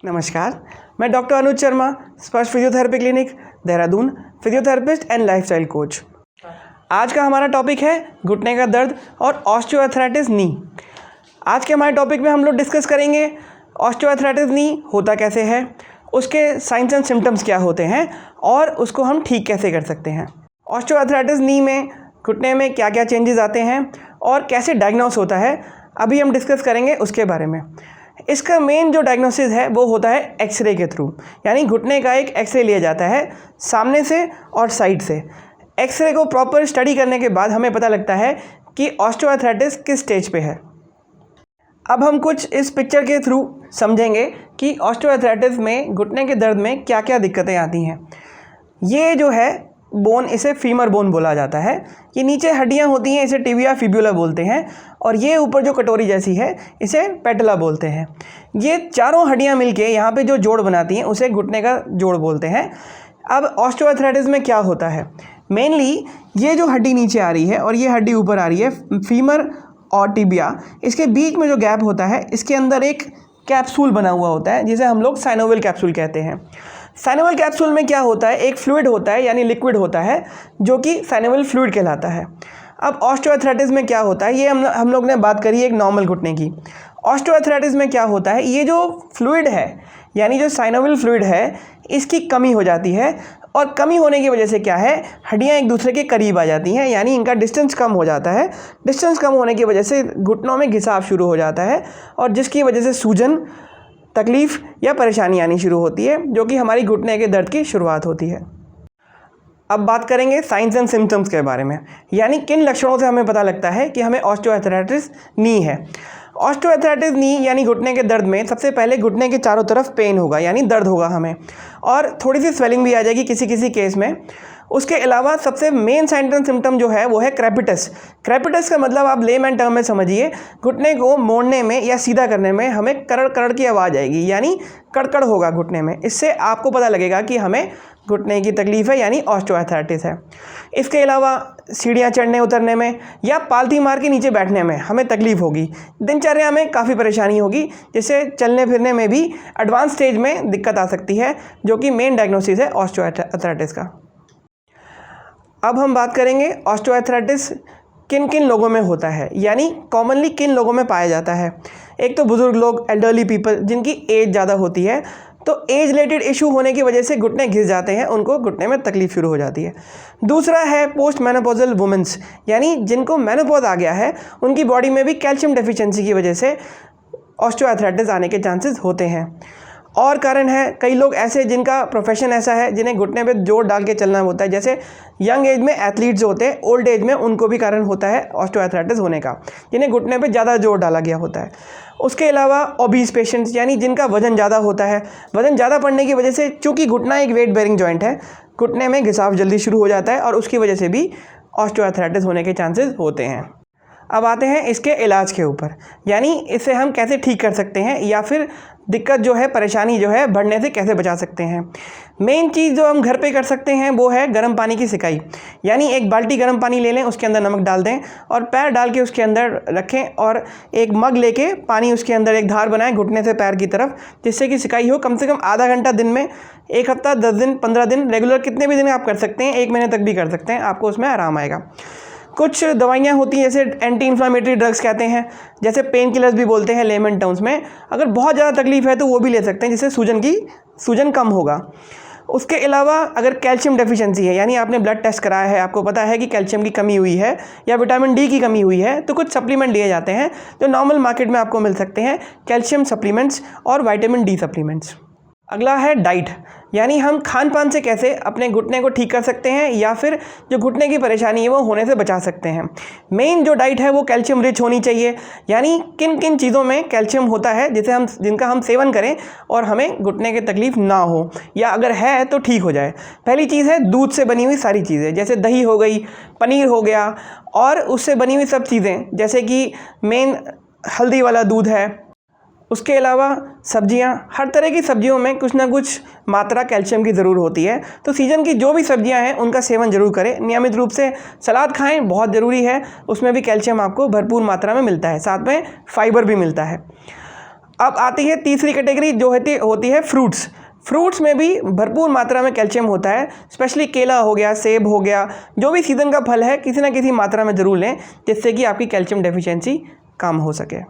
नमस्कार, मैं डॉक्टर अनुज शर्मा, स्पर्श physiotherapy clinic, Dehradun, physiotherapist and lifestyle coach. आज का हमारा टॉपिक है घुटने का दर्द और ऑस्टियोआर्थराइटिस नी। आज के हमारे टॉपिक में हम लोग डिस्कस करेंगे ऑस्टियोआर्थराइटिस नी होता कैसे है, उसके साइंस एंड सिम्टम्स क्या होते हैं और उसको हम ठीक कैसे कर सकते हैं। ऑस्टियोआर्थराइटिस नी में घुटने में क्या क्या चेंजेस आते हैं और कैसे डायग्नोस होता है, अभी हम डिस्कस करेंगे उसके बारे में। इसका मेन जो डायग्नोसिस है वो होता है एक्सरे के थ्रू, यानी घुटने का एक एक्सरे लिया जाता है सामने से और साइड से। एक्सरे को प्रॉपर स्टडी करने के बाद हमें पता लगता है कि ऑस्टियोआर्थराइटिस किस स्टेज पे है। अब हम कुछ इस पिक्चर के थ्रू समझेंगे कि ऑस्टियोआर्थराइटिस में घुटने के दर्द में क्या क्या दिक्कतें आती हैं। ये जो है बोन, इसे फीमर बोन बोला जाता है। ये नीचे हड्डियां होती हैं, इसे टिबिया फिब्यूला बोलते हैं, और ये ऊपर जो कटोरी जैसी है इसे पेटला बोलते हैं। ये चारों हड्डियां मिलके यहाँ पे जो जोड़ बनाती हैं उसे घुटने का जोड़ बोलते हैं। अब ऑस्टियोआर्थराइटिस में क्या होता है, मेनली ये जो हड्डी नीचे आ रही है और ये हड्डी ऊपर आ रही है, फीमर और टिबिया, इसके बीच में जो गैप होता है इसके अंदर एक कैप्सूल बना हुआ होता है जिसे हम लोग साइनोवियल कैप्सूल कहते हैं। साइनोवियल कैप्सूल में क्या होता है, एक फ्लूइड होता है यानी लिक्विड होता है जो कि साइनोवियल फ्लूइड कहलाता है। अब ऑस्टियोआर्थराइटिस में क्या होता है, ये हम लोग ने बात करी एक नॉर्मल घुटने की। ऑस्टियोआर्थराइटिस में क्या होता है, ये जो फ्लूइड है यानी जो साइनोवियल फ्लूइड है इसकी कमी हो जाती है, और कमी होने की वजह से क्या है, हड्डियां एक दूसरे के करीब आ जाती हैं, यानी इनका डिस्टेंस कम हो जाता है। डिस्टेंस कम होने की वजह से घुटनों में घिसाव शुरू हो जाता है और जिसकी वजह से सूजन, तकलीफ़ या परेशानी आनी शुरू होती है, जो कि हमारी घुटने के दर्द की शुरुआत होती है। अब बात करेंगे साइंस एंड सिम्टम्स के बारे में, यानी किन लक्षणों से हमें पता लगता है कि हमें ऑस्टियोआर्थराइटिस नी है। ऑस्टियोआर्थराइटिस नी यानी घुटने के दर्द में सबसे पहले घुटने के चारों तरफ पेन होगा, यानी दर्द होगा हमें, और थोड़ी सी स्वेलिंग भी आ जाएगी किसी किसी केस में। उसके अलावा सबसे मेन साइंस एंड सिम्टम जो है वो है क्रेपिटस। क्रेपिटस का मतलब आप लेमैन टर्म में समझिए, घुटने को मोड़ने में या सीधा करने में हमें करड़ करड़ की आवाज़ आएगी, यानी कड़कड़ होगा घुटने में। इससे आपको पता लगेगा कि हमें घुटने की तकलीफ़ है, यानी ऑस्टियोआर्थराइटिस है। इसके अलावा सीढ़ियाँ चढ़ने उतरने में या पालथी मार के नीचे बैठने में हमें तकलीफ़ होगी। दिनचर्या में काफ़ी परेशानी होगी, जिससे चलने फिरने में भी एडवांस स्टेज में दिक्कत आ सकती है, जो कि मेन डायग्नोसिस है ऑस्टियोआर्थराइटिस का। अब हम बात करेंगे ऑस्टियोआर्थराइटिस किन किन लोगों में होता है, यानी कॉमनली किन लोगों में पाया जाता है। एक तो बुज़ुर्ग लोग, एल्डरली पीपल, जिनकी एज ज़्यादा होती है, तो एज रिलेटेड इशू होने की वजह से घुटने घिस जाते हैं, उनको घुटने में तकलीफ शुरू हो जाती है। दूसरा है पोस्ट मेनोपॉजल वुमेंस, यानी जिनको मेनोपॉज आ गया है, उनकी बॉडी में भी कैल्शियम डेफिशिएंसी की वजह से ऑस्टियोआर्थराइटिस आने के चांसेस होते हैं। और कारण है, कई लोग ऐसे जिनका प्रोफेशन ऐसा है जिन्हें घुटने पे जोर डाल के चलना होता है, जैसे यंग एज में एथलीट्स होते हैं, ओल्ड एज में उनको भी कारण होता है ऑस्टियोआर्थराइटिस होने का, जिन्हें घुटने पे ज़्यादा जोर डाला गया होता है। उसके अलावा ओबीस पेशेंट्स, यानी जिनका वजन ज़्यादा होता है, वजन ज़्यादा पड़ने की वजह से, चूँकि घुटना एक वेट बेयरिंग जॉइंट है, घुटने में घिसाव जल्दी शुरू हो जाता है और उसकी वजह से भी ऑस्टियोआर्थराइटिस होने के चांसेस होते हैं। अब आते हैं इसके इलाज के ऊपर, यानी इसे हम कैसे ठीक कर सकते हैं या फिर दिक्कत जो है, परेशानी जो है, बढ़ने से कैसे बचा सकते हैं। मेन चीज़ जो हम घर पे कर सकते हैं वो है गर्म पानी की सिकाई, यानी एक बाल्टी गर्म पानी ले लें, उसके अंदर नमक डाल दें और पैर डाल के उसके अंदर रखें, और एक मग लेके पानी उसके अंदर एक धार बनाएं घुटने से पैर की तरफ, जिससे कि सिकाई हो। कम से कम आधा घंटा दिन में, 1 हफ्ता, 10 दिन, 15 दिन, रेगुलर कितने भी दिन आप कर सकते हैं, 1 महीने तक भी कर सकते हैं, आपको उसमें आराम आएगा। कुछ दवाइयाँ होती हैं जैसे एंटी इन्फ्लामेटरी ड्रग्स कहते हैं, जैसे पेन किलर्स भी बोलते हैं लेमन टर्म्स में। अगर बहुत ज़्यादा तकलीफ है तो वो भी ले सकते हैं, जिससे सूजन कम होगा। उसके अलावा अगर कैल्शियम डेफिशिएंसी है, यानी आपने ब्लड टेस्ट कराया है, आपको पता है कि कैल्शियम की कमी हुई है या विटामिन डी की कमी हुई है, तो कुछ सप्लीमेंट लिए जाते हैं जो नॉर्मल मार्केट में आपको मिल सकते हैं, कैल्शियम सप्लीमेंट्स और विटामिन डी सप्लीमेंट्स। अगला है डाइट, यानी हम खान पान से कैसे अपने घुटने को ठीक कर सकते हैं या फिर जो घुटने की परेशानी है वो होने से बचा सकते हैं। मेन जो डाइट है वो कैल्शियम रिच होनी चाहिए, यानी किन किन चीज़ों में कैल्शियम होता है जिनका हम सेवन करें और हमें घुटने की तकलीफ़ ना हो, या अगर है तो ठीक हो जाए। पहली चीज़ है दूध से बनी हुई सारी चीज़ें, जैसे दही हो गई, पनीर हो गया, और उससे बनी हुई सब चीज़ें, जैसे कि मेन हल्दी वाला दूध है। उसके अलावा सब्जियां, हर तरह की सब्जियों में कुछ ना कुछ मात्रा कैल्शियम की ज़रूर होती है, तो सीज़न की जो भी सब्जियां हैं उनका सेवन ज़रूर करें। नियमित रूप से सलाद खाएं, बहुत ज़रूरी है, उसमें भी कैल्शियम आपको भरपूर मात्रा में मिलता है, साथ में फाइबर भी मिलता है। अब आती है तीसरी कैटेगरी जो होती है फ्रूट्स। फ्रूट्स में भी भरपूर मात्रा में कैल्शियम होता है, स्पेशली केला हो गया, सेब हो गया, जो भी सीज़न का फल है किसी ना किसी मात्रा में ज़रूर लें, जिससे कि आपकी कैल्शियम डेफिशिएंसी कम हो सके।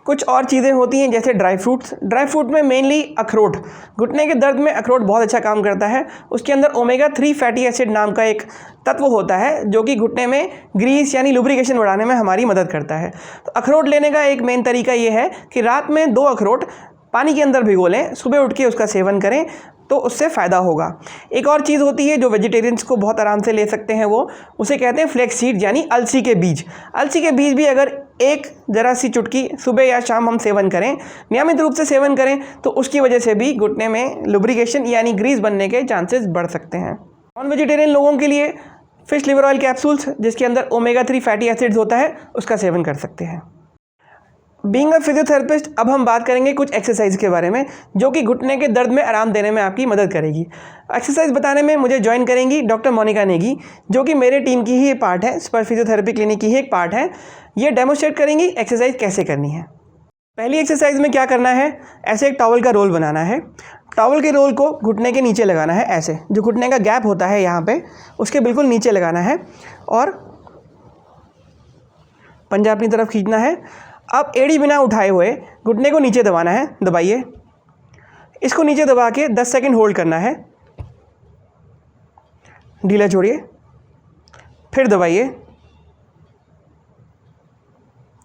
कुछ और चीज़ें होती हैं जैसे ड्राई फ्रूट्स। ड्राई फ्रूट में मेनली अखरोट, घुटने के दर्द में अखरोट बहुत अच्छा काम करता है। उसके अंदर ओमेगा 3 फैटी एसिड नाम का एक तत्व होता है जो कि घुटने में ग्रीस यानी लुब्रिकेशन बढ़ाने में हमारी मदद करता है। तो अखरोट लेने का एक मेन तरीका ये है कि रात में 2 अखरोट पानी के अंदर भिगो लें, सुबह उठ के उसका सेवन करें तो उससे फ़ायदा होगा। एक और चीज़ होती है जो वेजिटेरियंस को बहुत आराम से ले सकते हैं, वो उसे कहते हैं फ्लेक्स सीड यानी अलसी के बीज। अलसी के बीज भी अगर एक ज़रा सी चुटकी सुबह या शाम हम सेवन करें, नियमित रूप से सेवन करें, तो उसकी वजह से भी घुटने में लुब्रिकेशन यानी ग्रीस बनने के चांसेस बढ़ सकते हैं। नॉन वेजिटेरियन लोगों के लिए फिश लिवर ऑयल कैप्सूल्स जिसके अंदर ओमेगा 3 फैटी एसिड्स होता है उसका सेवन कर सकते हैं। बीइंग अ फिजियोथेरेपिस्ट, अब हम बात करेंगे कुछ एक्सरसाइज के बारे में जो कि घुटने के दर्द में आराम देने में आपकी मदद करेगी। एक्सरसाइज बताने में मुझे ज्वाइन करेंगी डॉक्टर मोनिका नेगी, जो कि मेरे टीम की ही पार्ट है, स्पर्श फिजियोथेरेपी क्लिनिक की ही एक पार्ट है। ये डेमोस्ट्रेट करेंगी एक्सरसाइज कैसे करनी है। पहली एक्सरसाइज में क्या करना है, ऐसे एक टॉवल का रोल बनाना है। टॉवल के रोल को घुटने के नीचे लगाना है, ऐसे जो घुटने का गैप होता है यहाँ पे उसके बिल्कुल नीचे लगाना है और पंजा अपनी तरफ खींचना है। अब एड़ी बिना उठाए हुए घुटने को नीचे दबाना है, दबाइए। इसको नीचे दबा के 10 सेकंड होल्ड करना है, ढीला छोड़िए, फिर दबाइए,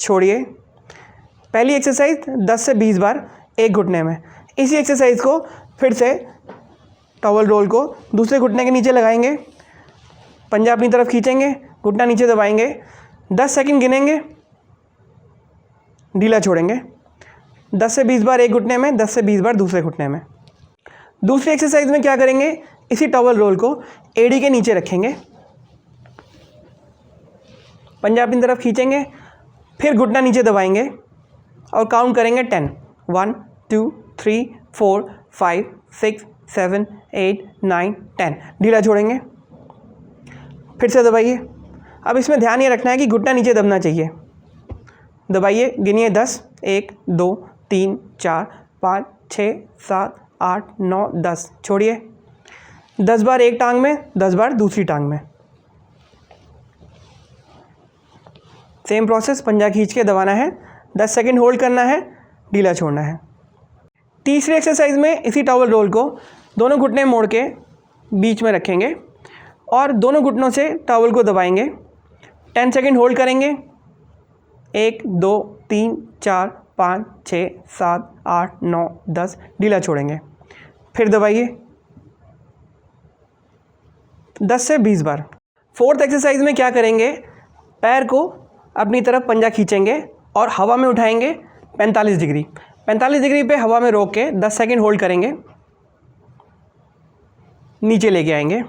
छोड़िए। पहली एक्सरसाइज 10 से 20 बार एक घुटने में। इसी एक्सरसाइज को फिर से टॉवल रोल को दूसरे घुटने के नीचे लगाएंगे, पंजा अपनी तरफ खींचेंगे, घुटना नीचे दबाएंगे, 10 सेकंड गिनेंगे, ढीला छोड़ेंगे। 10 से 20 बार एक घुटने में, 10 से 20 बार दूसरे घुटने में। दूसरी एक्सरसाइज में क्या करेंगे, इसी टॉवल रोल को एड़ी के नीचे रखेंगे, पंजा अपनी तरफ खींचेंगे, फिर घुटना नीचे दबाएंगे और काउंट करेंगे 10, 1 2 3 4 5 6 7 8 9 10। ढीला छोड़ेंगे, फिर से दबाइए। अब इसमें ध्यान ये रखना है कि घुटना नीचे दबना चाहिए। दबाइए, गिनिए 10, 1 2 3 4 5 6 7 8 9 10। छोड़िए, 10 बार एक टांग में, 10 बार दूसरी टांग में। सेम प्रोसेस, पंजा खींच के दबाना है, 10 सेकंड होल्ड करना है, ढीला छोड़ना है। तीसरी एक्सरसाइज में इसी टॉवल रोल को दोनों घुटने मोड़ के बीच में रखेंगे और दोनों घुटनों से टॉवल को दबाएंगे, 10 सेकंड होल्ड करेंगे, 1 2 3 4 5 6 7 8 9 10। ढीला छोड़ेंगे, फिर दबाइए, 10 से 20 बार। फोर्थ एक्सरसाइज में क्या करेंगे, पैर को अपनी तरफ पंजा खींचेंगे और हवा में उठाएंगे 45 डिग्री। 45 डिग्री पे हवा में रोक के 10 सेकंड होल्ड करेंगे, नीचे लेके आएंगे।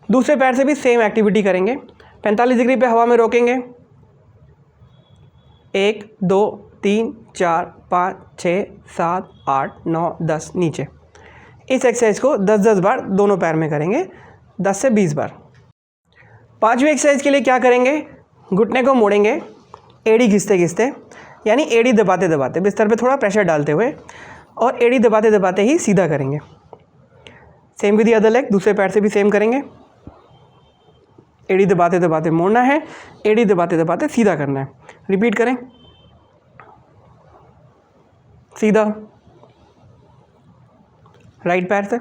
दूसरे पैर से भी सेम एक्टिविटी करेंगे, 45 डिग्री पे हवा में रोकेंगे, 1 2 3 4 5 6 7 8 9 10। नीचे। इस एक्सरसाइज को 10-10 बार दोनों पैर में करेंगे, 10 से 20 बार। पांचवी एक्सरसाइज के लिए क्या करेंगे, घुटने को मोड़ेंगे एड़ी घिसते घिसते, यानी एड़ी दबाते दबाते, बिस्तर पे थोड़ा प्रेशर डालते हुए, और एड़ी दबाते दबाते ही सीधा करेंगे। Same with the other leg, दूसरे पैर से भी सेम करेंगे। एड़ी दबाते दबाते मोड़ना है, एड़ी दबाते दबाते सीधा करना है। रिपीट करें, सीधा राइट पैर से।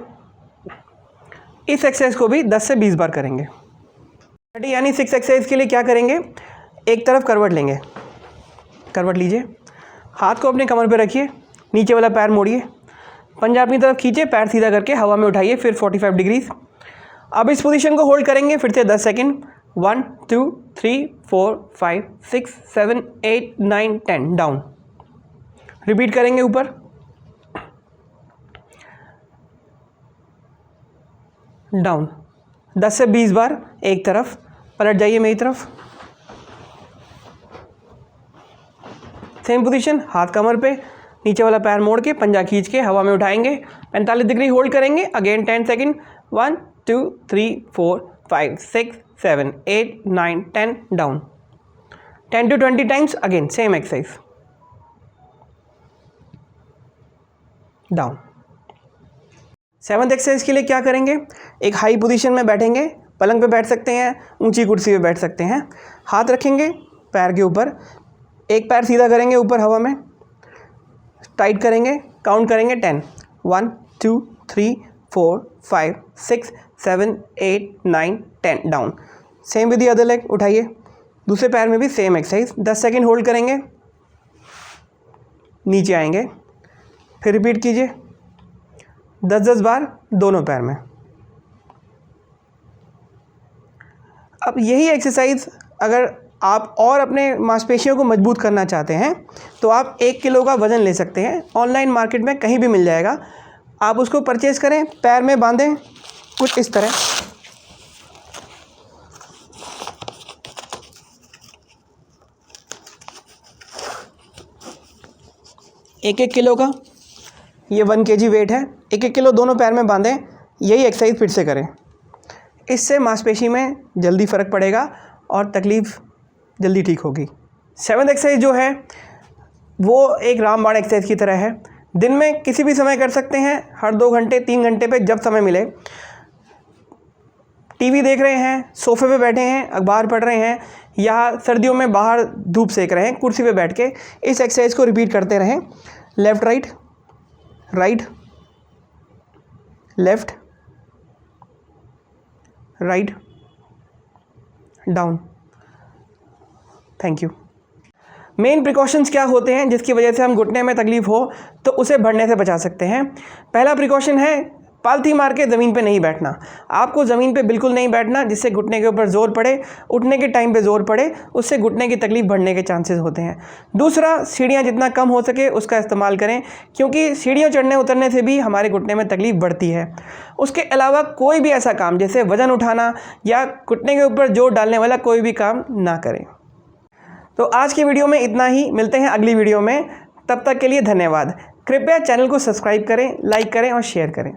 इस एक्सरसाइज को भी 10 से 20 बार करेंगे। यानी 6 एक्सरसाइज के लिए क्या करेंगे, एक तरफ करवट लेंगे, करवट लीजिए, हाथ को अपने कमर पे रखिए, नीचे वाला पैर मोड़िए, पंजा अपनी तरफ खींचे, पैर सीधा करके हवा में उठाइए, फिर 45 डिग्रीज। अब इस पोजीशन को होल्ड करेंगे फिर से 10 सेकंड, 1 2 3 4 5 6 7 8 9 10। डाउन। रिपीट करेंगे, ऊपर, डाउन। 10 से 20 बार एक तरफ। पलट जाइए मेरी तरफ, सेम पोजीशन, हाथ कमर पे, नीचे वाला पैर मोड़ के पंजा खींच के हवा में उठाएंगे, 45 डिग्री होल्ड करेंगे, again 10 second, 1 2 3 4 5 6 7 8 9 10। Down. 10 to 20 times, again same exercise. Down. 7th exercise के लिए क्या करेंगे, एक हाई पोजीशन में बैठेंगे, पलंग पे बैठ सकते हैं, ऊंची कुर्सी पे बैठ सकते हैं, हाथ रखेंगे पैर के ऊपर, एक पैर सीधा करेंगे ऊपर हवा में, टाइट करेंगे, काउंट करेंगे 10, 1 2 3 4 5 6 7 8 9 10, down. Same with the other leg, उठाइए, दूसरे पैर में भी सेम एक्सरसाइज, 10 सेकेंड होल्ड करेंगे, नीचे आएंगे, फिर रिपीट कीजिए 10-10 बार दोनों पैर में। अब यही एक्सरसाइज अगर आप और अपने मांसपेशियों को मजबूत करना चाहते हैं तो आप 1 किलो का वज़न ले सकते हैं, ऑनलाइन मार्केट में कहीं भी मिल जाएगा, आप उसको परचेज़ करें, पैर में बांधें कुछ इस तरह, एक 1 किलो का, ये 1 kg वेट है, 1 किलो दोनों पैर में बांधें, यही एक्सरसाइज फिर से करें, इससे मांसपेशी में जल्दी फ़र्क पड़ेगा और तकलीफ़ जल्दी ठीक होगी। 7th एक्सरसाइज जो है वो एक रामबाण एक्सरसाइज की तरह है, दिन में किसी भी समय कर सकते हैं, हर 2 घंटे 3 घंटे पे जब समय मिले। टीवी देख रहे हैं, सोफे पे बैठे हैं, अखबार पढ़ रहे हैं, या सर्दियों में बाहर धूप सेक रहे हैं, कुर्सी पे बैठ के इस एक्सरसाइज को रिपीट करते रहें। Left right, right left write down. Thank you. Main precautions क्या होते हैं जिसकी वजह से हम घुटने में तकलीफ़ हो तो उसे बढ़ने से बचा सकते हैं। पहला प्रिकॉशन है पालथी मार के ज़मीन पे नहीं बैठना। आपको ज़मीन पे बिल्कुल नहीं बैठना, जिससे घुटने के ऊपर ज़ोर पड़े, उठने के टाइम पे ज़ोर पड़े, उससे घुटने की तकलीफ़ बढ़ने के चांसेस होते हैं। दूसरा, सीढ़ियाँ जितना कम हो सके उसका इस्तेमाल करें, क्योंकि सीढ़ियों चढ़ने उतरने से भी हमारे घुटने में तकलीफ़ बढ़ती है। उसके अलावा कोई भी ऐसा काम जैसे वज़न उठाना या घुटने के ऊपर जोर डालने वाला कोई भी काम ना करें। तो आज की वीडियो में इतना ही, मिलते हैं अगली वीडियो में, तब तक के लिए धन्यवाद। कृपया चैनल को सब्सक्राइब करें, लाइक करें और शेयर करें।